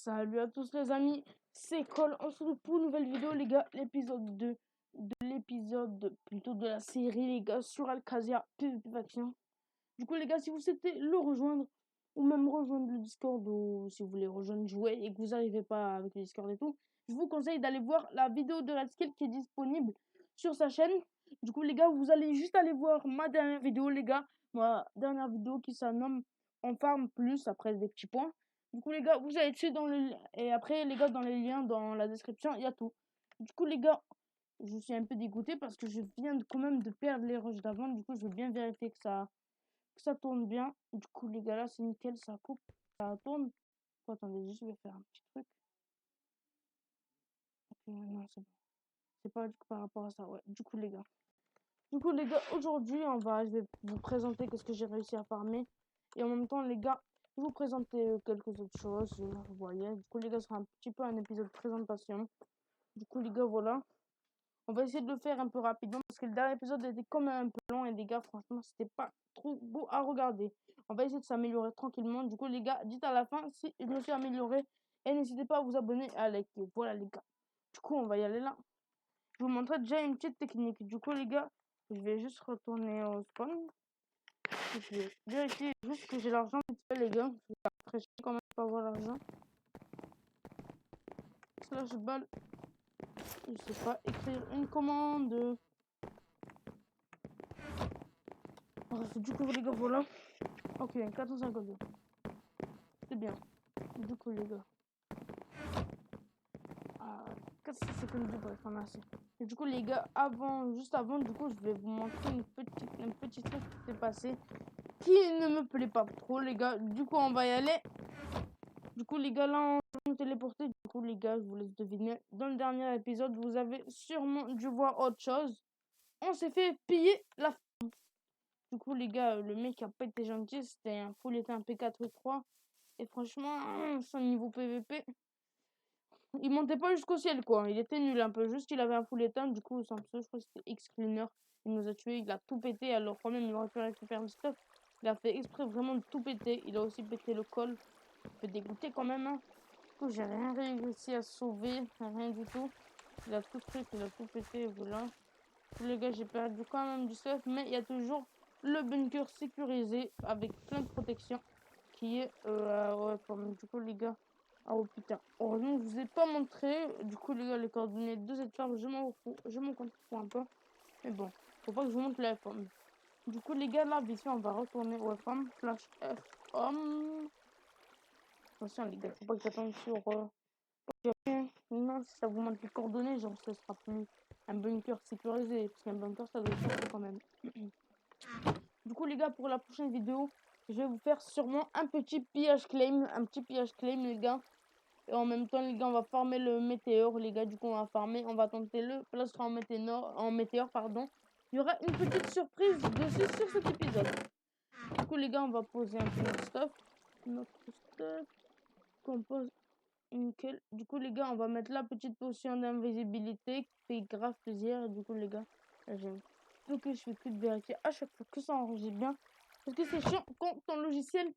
Salut à tous les amis, c'est Cole. On se retrouve pour une nouvelle vidéo les gars, l'épisode 2 de la série les gars sur Alcazia PvP Faction. Du coup les gars, si vous souhaitez le rejoindre ou même rejoindre le Discord, ou si vous voulez rejoindre jouer et que vous n'arrivez pas avec le Discord et tout, je vous conseille d'aller voir la vidéo de Redskill qui est disponible sur sa chaîne. Du coup les gars, vous allez juste aller voir ma dernière vidéo les gars, ma dernière vidéo qui se nomme On farm plus après des petits points. Du coup les gars, vous allez dessus et après les gars, dans les liens dans la description, il y a tout. Du coup les gars, je suis un peu dégoûté parce que je viens quand même de perdre les rushs d'avant. Du coup je veux bien vérifier que ça tourne bien. Du coup les gars, là c'est nickel, ça coupe, ça tourne. Attendez, je vais faire un petit truc. Ok, non, c'est bon. C'est pas du coup par rapport à ça, ouais. Du coup les gars, aujourd'hui je vais vous présenter qu'est-ce que j'ai réussi à farmer. Et en même temps les gars, je vais vous présenter quelques autres choses. Vous voyez, du coup les gars, ce sera un petit peu un épisode de présentation. Du coup les gars, voilà. On va essayer de le faire un peu rapidement parce que le dernier épisode était quand même un peu long et les gars, franchement, c'était pas trop beau à regarder. On va essayer de s'améliorer tranquillement. Du coup les gars, dites à la fin si je me suis amélioré et n'hésitez pas à vous abonner et à liker. Voilà les gars. Du coup, on va y aller là. Je vous montrerai déjà une petite technique. Du coup les gars, je vais juste retourner au spawn. Je vais vérifier juste que j'ai l'argent vite fait les gars. Après, je sais quand même pas avoir l'argent. Slash balle. Je sais pas écrire une commande. Bref, du coup les gars, voilà. Ok, 452. C'est bien. Du coup les gars. 452, bref, on a assez. Et du coup les gars, juste avant, du coup, je vais vous montrer un petit truc qui s'est passé qui ne me plaît pas trop les gars. Du coup, on va y aller. Du coup les gars, là, on va téléporter. Du coup les gars, je vous laisse deviner. Dans le dernier épisode, vous avez sûrement dû voir autre chose. On s'est fait piller la ferme. Du coup les gars, le mec a pas été gentil. C'était un full était un P4-3. Et franchement, son niveau PVP, il montait pas jusqu'au ciel quoi. Il était nul un peu. Juste il avait un full éteint. Du coup, sans pseudo, je crois que c'était X-Cleaner. Il nous a tué. Il a tout pété. Alors quand même, il aurait pu récupérer le stuff. Il a fait exprès vraiment de tout péter. Il a aussi pété le col. Ça fait dégoûter quand même. Hein. Du coup, j'ai rien réussi à sauver. Rien du tout. Il a tout truc. Il a tout pété. Voilà. Les gars, j'ai perdu quand même du stuff. Mais il y a toujours le bunker sécurisé avec plein de protection qui est ouais, du coup les gars, oh putain, heureusement je vous ai pas montré du coup les gars les coordonnées de cette ferme. Je m'en fous, je m'en compte un peu, mais bon, faut pas que je vous montre la ferme. Du coup les gars, là vite fait on va retourner au FM flash F home. Attention les gars, faut pas que j'attende sur non, si ça vous montre les coordonnées, genre ce sera plus un bunker sécurisé, parce qu'un bunker ça doit être quand même. Du coup les gars, pour la prochaine vidéo, je vais vous faire sûrement un petit pillage claim, les gars. Et en même temps les gars, on va farmer le météore les gars. Du coup on va tenter le plastron en météore pardon. Il y aura une petite surprise dessus sur cet épisode. Du coup les gars, on va poser un peu notre stuff qu'on pose nickel. Du coup les gars, on va mettre la petite potion d'invisibilité qui fait grave plaisir. Et du coup les gars, là j'ai un peu que je fais que de vérifier à chaque fois que ça enregistre bien. Parce que c'est chiant quand ton logiciel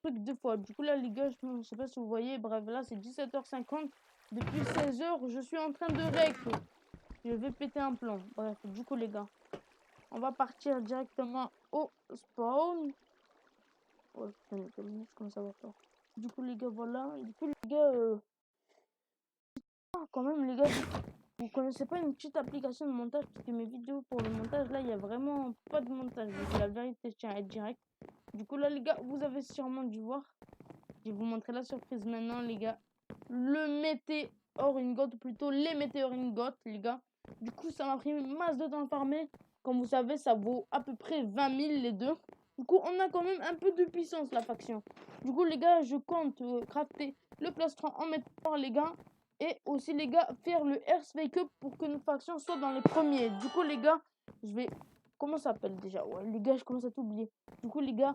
truc deux fois. Du coup là les gars, je sais pas si vous voyez, bref là c'est 17h50. Depuis 16h, je suis en train de rec. Je vais péter un plomb. Bref, du coup les gars, on va partir directement au spawn. Ouais, putain, je commence à avoir peur. Du coup les gars, voilà. Du coup les gars, quand même les gars, vous connaissez pas une petite application de montage, parce que mes vidéos pour le montage là, il y a vraiment pas de montage. Donc la vérité, je tiens à être direct. Du coup là les gars, vous avez sûrement dû voir. Je vais vous montrer la surprise maintenant les gars. Le météore ingot, ou plutôt les météores ingot les gars. Du coup ça m'a pris une masse de temps à farmer. Comme vous savez, ça vaut à peu près 20 000 les deux. Du coup on a quand même un peu de puissance la faction. Du coup les gars, je compte crafter le plastron en météore les gars. Et aussi les gars, faire le Earth Wake Up pour que notre faction soit dans les premiers. Du coup les gars, je vais... Comment ça s'appelle déjà? Ouais les gars, je commence à t'oublier. Du coup les gars,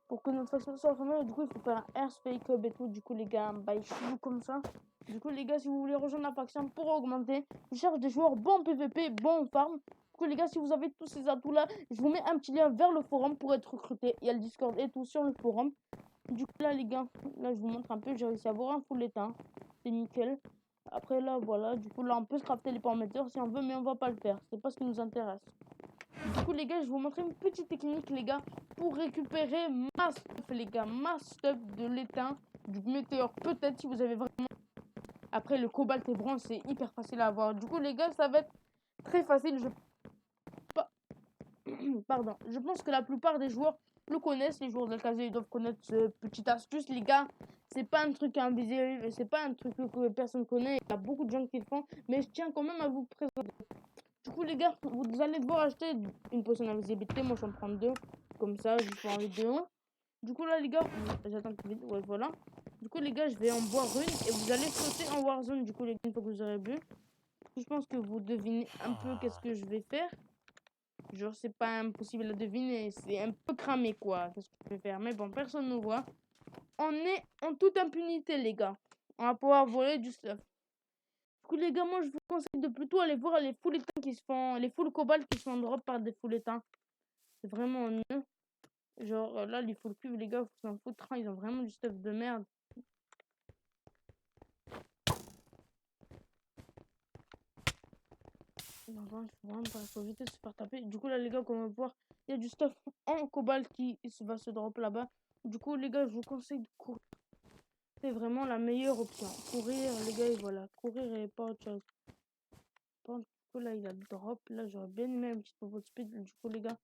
pour que notre faction soit formée, du coup il faut faire un Earth Wake Up et tout. Du coup les gars, un bail chelou comme ça. Du coup les gars, si vous voulez rejoindre la faction pour augmenter, je cherche des joueurs bons PVP, bons farm. Du coup les gars, si vous avez tous ces atouts là, je vous mets un petit lien vers le forum pour être recruté. Il y a le Discord et tout sur le forum. Du coup, là, les gars, là, je vous montre un peu. J'ai réussi à avoir un full éteint. C'est nickel. Après, là, voilà. Du coup, là, on peut se crafter les paraméters si on veut, mais on va pas le faire. C'est pas ce qui nous intéresse. Du coup, les gars, je vais vous montrer une petite technique, les gars, pour récupérer ma stuff, les gars. Ma stuff de l'étain, du météore. Peut-être si vous avez vraiment... Après, le cobalt et bronze, c'est hyper facile à avoir. Du coup, les gars, ça va être très facile. Pardon. Je pense que la plupart des joueurs le connaissent. Les joueurs de Casé, ils doivent connaître cette petite astuce, les gars. C'est pas un truc invisible, c'est pas un truc que personne connaît. Il y a beaucoup de gens qui le font, mais je tiens quand même à vous présenter. Du coup, les gars, vous allez devoir acheter une potion d'invisibilité. Moi, j'en prends deux, comme ça, je fais en vidéo. Du coup, là, les gars, j'attends que vite. Ouais, voilà. Du coup, les gars, je vais en boire une et vous allez sauter en Warzone. Du coup, les gars, une fois que vous aurez bu, je pense que vous devinez un peu qu'est-ce que je vais faire. Genre, c'est pas impossible à deviner. C'est un peu cramé, quoi. Qu'est-ce que je vais faire? Mais bon, personne ne voit. On est en toute impunité, les gars. On va pouvoir voler du stuff. Du coup, les gars, moi, je vous conseille de plutôt aller voir les full éteints qui se font... Les full cobalt qui se font drop par des full éteints. C'est vraiment mieux. Genre, là, les full cuve, les gars, faut s'en foutre. Hein, ils ont vraiment du stuff de merde. Non, non, il faut vraiment pas. Faut éviter de se faire taper. Du coup, là, les gars, comme on va voir, il y a du stuff en cobalt qui va se drop là-bas. Du coup, les gars, je vous conseille de courir. C'est vraiment la meilleure option. Courir, les gars, et voilà. Courir et pas autre chose. Du coup, là, il a le drop. Là, j'aurais bien aimé un petit peu de speed. Du coup, les gars,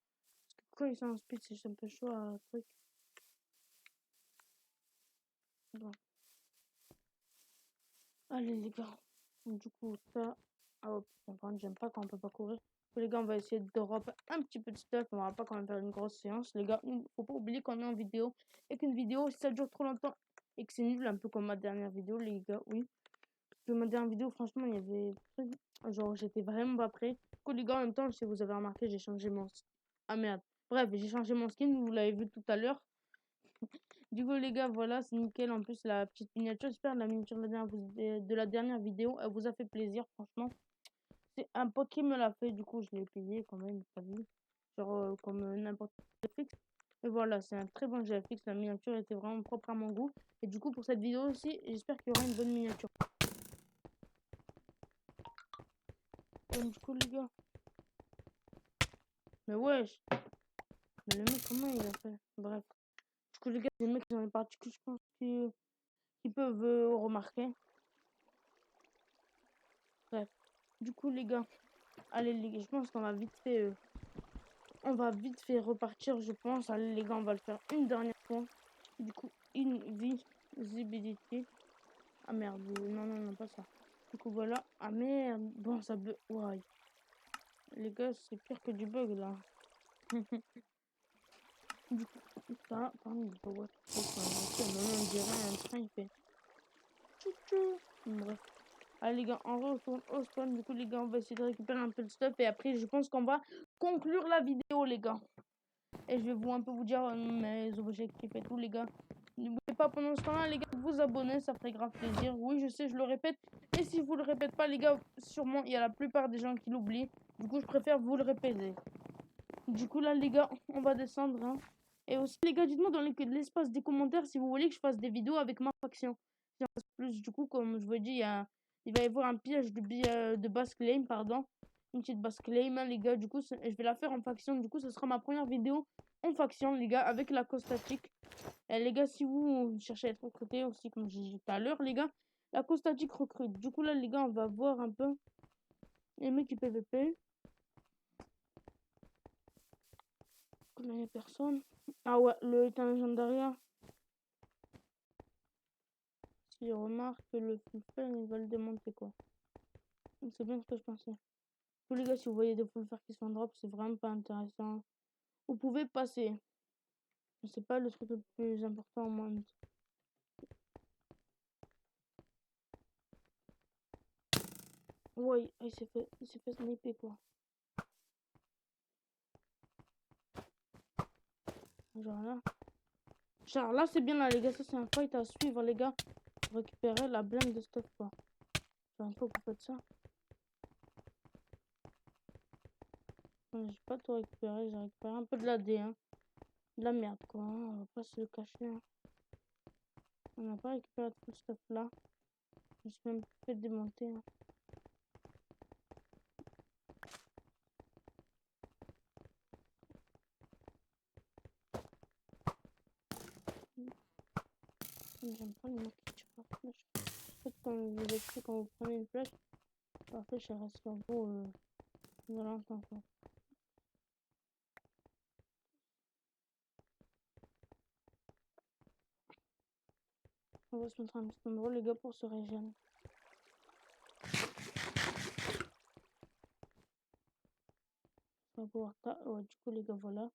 parce que quand ils sont en speed, c'est un peu chaud à truc. Bon. Allez, les gars. Du coup, ça. Ah, oh, putain, j'aime pas quand on peut pas courir. Les gars, on va essayer de drop un petit peu de stuff. On va pas quand même faire une grosse séance. Les gars, faut pas oublier qu'on est en vidéo. Et qu'une vidéo, si ça dure trop longtemps et que c'est nul, un peu comme ma dernière vidéo, les gars, oui. Parce que ma dernière vidéo, franchement, il y avait des trucs. Genre, j'étais vraiment pas prêt. Du coup, les gars, en même temps, si vous avez remarqué, j'ai changé mon... Ah merde. Bref, j'ai changé mon skin. Vous l'avez vu tout à l'heure. Du coup, les gars, voilà, c'est nickel. En plus, la petite miniature, j'espère que la miniature de la dernière vidéo, elle vous a fait plaisir, franchement. C'est un pote qui me l'a fait, du coup, je l'ai payé quand même, t'as vu. Genre, comme n'importe quel GFX. Et voilà, c'est un très bon GFX. La miniature était vraiment propre à mon goût. Et du coup, pour cette vidéo aussi, j'espère qu'il y aura une bonne miniature. Donc, du coup, les gars. Mais wesh. Mais le mec, comment il a fait? Bref. Du coup, les gars, des mecs dans les parties que je pense qu'ils peuvent remarquer. Bref. Du coup, les gars. Allez, les gars, je pense qu'on va vite fait. On va vite fait repartir, je pense. Allez, les gars, on va le faire une dernière fois. Du coup, invisibilité. Ah merde, non, non, non, pas ça. Du coup, voilà. Ah merde. Bon, ça bug. Ouais. Les gars, c'est pire que du bug là. Du coup, ça, pardon, je vois tout ça. On dirait un train, il fait. Tchou-tchou. Bref. Allez, les gars, on retourne au spawn. Du coup, les gars, on va essayer de récupérer un peu de stuff. Et après, je pense qu'on va conclure la vidéo, les gars. Et je vais un peu vous dire mes objectifs et tout, les gars. N'oubliez pas pendant ce temps-là, les gars, de vous abonner, ça ferait grave plaisir. Oui, je sais, je le répète. Et si vous le répétez pas, les gars, sûrement, il y a la plupart des gens qui l'oublient. Du coup, je préfère vous le répéter. Du coup, là, les gars, on va descendre. Hein. Et aussi, les gars, dites-moi dans l'espace des commentaires si vous voulez que je fasse des vidéos avec ma faction. Plus, du coup, comme je vous ai dit, il va y avoir un piège de basse claim, pardon. Une petite basse claim, hein, les gars. Du coup, je vais la faire en faction. Du coup, ce sera ma première vidéo en faction, les gars, avec la costatique. Et les gars, si vous cherchez à être recruté aussi, comme j'ai dit tout à l'heure, les gars, la costatique recrute. Du coup, là, les gars, on va voir un peu les mecs qui PVP. Combien de personnes? Ah ouais, le éteint légendaire. S'il remarque que le full fer, il va le démonter, quoi. C'est bien ce que je pensais. Tous les gars, si vous voyez des full fer qui sont drop, c'est vraiment pas intéressant. Vous pouvez passer. C'est pas le truc le plus important au monde. Ouais, il s'est fait sniper, quoi. Genre là. Genre là, c'est bien là, les gars. Ça, c'est un fight à suivre, les gars. Pour récupérer la blinde de stuff, quoi. Genre, une fois que vous faites ça. J'ai pas tout récupéré. J'ai récupéré un peu de la D, hein. De la merde, quoi. Hein. On va pas se le cacher, hein. On n'a pas récupéré tout le stuff là. Je me suis même fait démonter. Hein. J'aime pas les mecs qui tirent la flèche. En fait, quand vous prenez une flèche, la flèche elle reste sur vous longtemps quoi. On va se mettre un petit endroit les gars pour se régénérer. On va pouvoir ouais, du coup les gars voilà.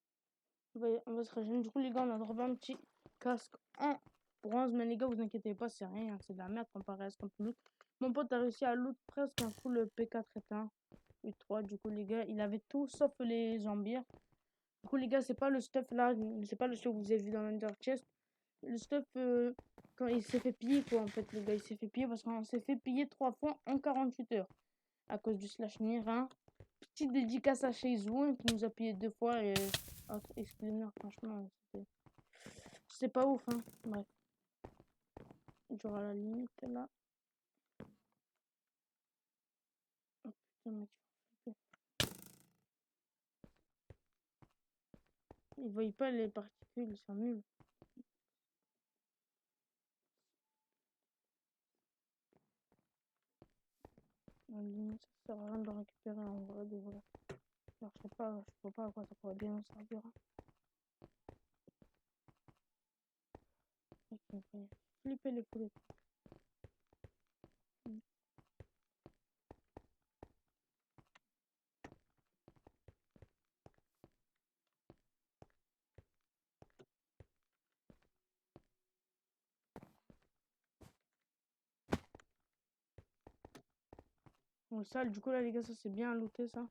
On va se régénérer. Du coup les gars on a droppé un petit casque en bronze. Mais les gars vous inquiétez pas c'est rien. C'est de la merde comparé à ce qu'on peut loot. Mon pote a réussi à loot presque un full P4 éteint. U3 du coup les gars il avait tout sauf les jambières. Du coup les gars c'est pas le stuff là. C'est pas le stuff que vous avez vu dans l'Under Chest. Le stuff quand il s'est fait piller quoi en fait les gars. Il s'est fait piller parce qu'on s'est fait piller 3 fois en 48 heures. À cause du slash Nirin. Petite dédicace à Sheizu qui nous a pillé 2 fois et excusez-moi franchement c'est pas ouf hein. Bref. Genre à la limite là. Oh putain mec. Ils voient pas les particules, c'est nul. À la limite ça sert à rien de le récupérer en vrai de vrai. Alors je sais pas, je vois pas à quoi ça pourrait bien servir. Ok, on va flipper les poulets. Bon, ça, du coup, là, les gars, ça c'est bien looté, ça.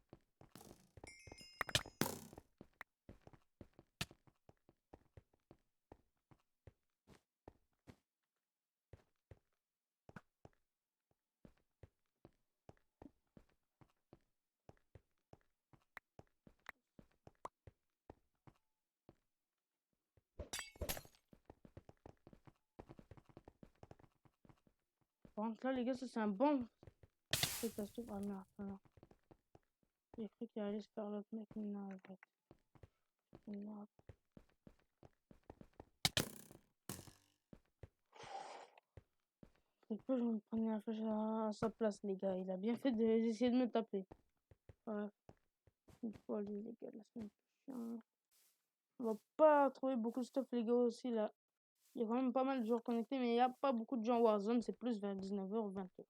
Par contre, là, les gars, ça c'est un bon. C'est ça s'ouvre. Ah merde, non. J'ai cru qu'il allait se faire l'autre mec, mais non, en fait. Merde. C'est que je me prenais la flèche à sa place, les gars. Il a bien fait d'essayer de me taper. Ouais. Une fois, les gars, la semaine prochaine. On va pas trouver beaucoup de stuff, les gars, aussi, là. Il y a quand même pas mal de joueurs connectés, mais il n'y a pas beaucoup de gens en Warzone. C'est plus vers 19h ou 20h.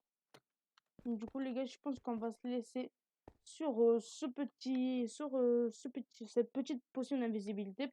Donc, du coup, les gars, je pense qu'on va se laisser sur cette petite potion d'invisibilité.